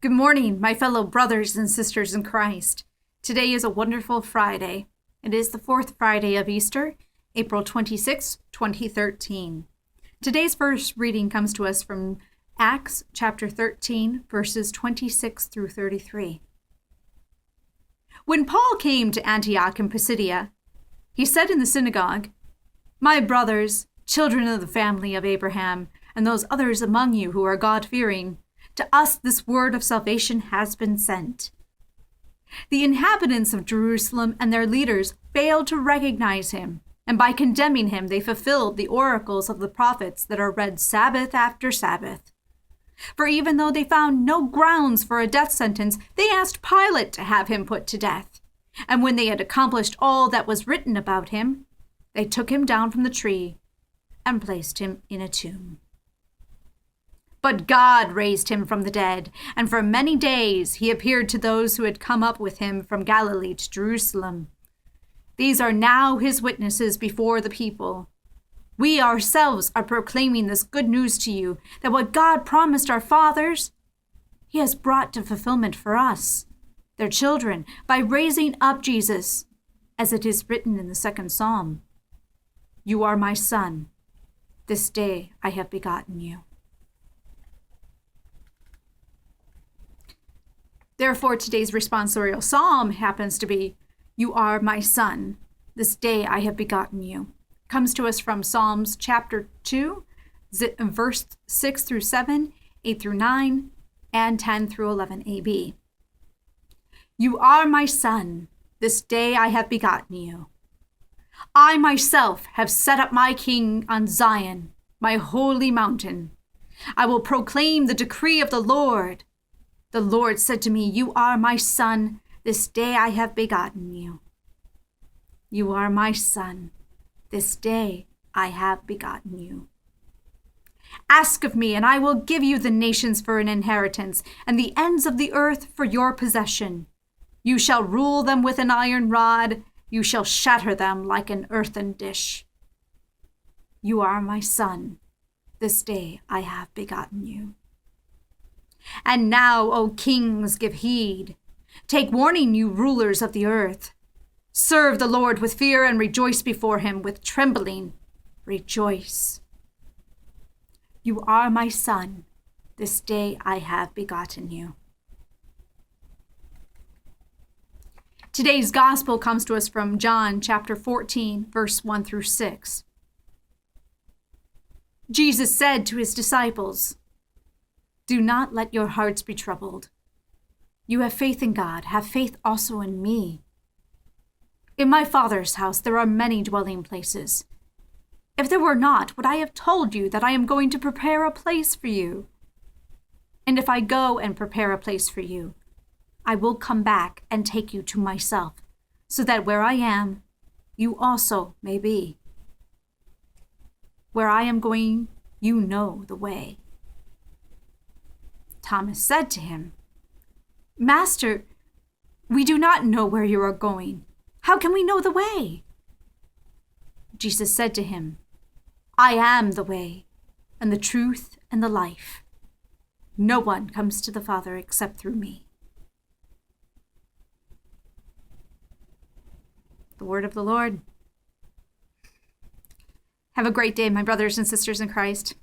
Good morning, my fellow brothers and sisters in Christ. Today is a wonderful Friday. It is the fourth Friday of Easter, April 26, 2013. Today's first reading comes to us from Acts chapter 13, verses 26 through 33. When Paul came to Antioch in Pisidia, he said in the synagogue, "My brothers, children of the family of Abraham, and those others among you who are God-fearing, to us this word of salvation has been sent. The inhabitants of Jerusalem and their leaders failed to recognize him, and by condemning him they fulfilled the oracles of the prophets that are read Sabbath after Sabbath. For even though they found no grounds for a death sentence, they asked Pilate to have him put to death. And when they had accomplished all that was written about him, they took him down from the tree and placed him in a tomb. But God raised him from the dead, and for many days he appeared to those who had come up with him from Galilee to Jerusalem. These are now his witnesses before the people. We ourselves are proclaiming this good news to you, that what God promised our fathers, he has brought to fulfillment for us, their children, by raising up Jesus, as it is written in the second Psalm. You are my son. This day I have begotten you." Therefore, today's responsorial psalm happens to be, "You are my son. This day I have begotten you." Comes to us from Psalms chapter 2, verse 6 through 7, 8 through 9, and 10 through 11 AB. You are my son. This day I have begotten you. I myself have set up my king on Zion, my holy mountain. I will proclaim the decree of the Lord. The Lord said to me, "You are my son. This day I have begotten you." You are my son. This day I have begotten you. Ask of me, and I will give you the nations for an inheritance, and the ends of the earth for your possession. You shall rule them with an iron rod. You shall shatter them like an earthen dish. You are my son. This day I have begotten you. And now, O kings, give heed. Take warning, you rulers of the earth. Serve the Lord with fear and rejoice before him with trembling. Rejoice. You are my son. This day I have begotten you. Today's gospel comes to us from John chapter 14, verse 1 through 6. Jesus said to his disciples, "Do not let your hearts be troubled. You have faith in God, have faith also in me. In my Father's house there are many dwelling places. If there were not, would I have told you that I am going to prepare a place for you? And if I go and prepare a place for you, I will come back and take you to myself, so that where I am, you also may be. Where I am going, you know the way." Thomas said to him, "Master, we do not know where you are going. How can we know the way?" Jesus said to him, "I am the way, and the truth, and the life. No one comes to the Father except through me." The word of the Lord. Have a great day, my brothers and sisters in Christ.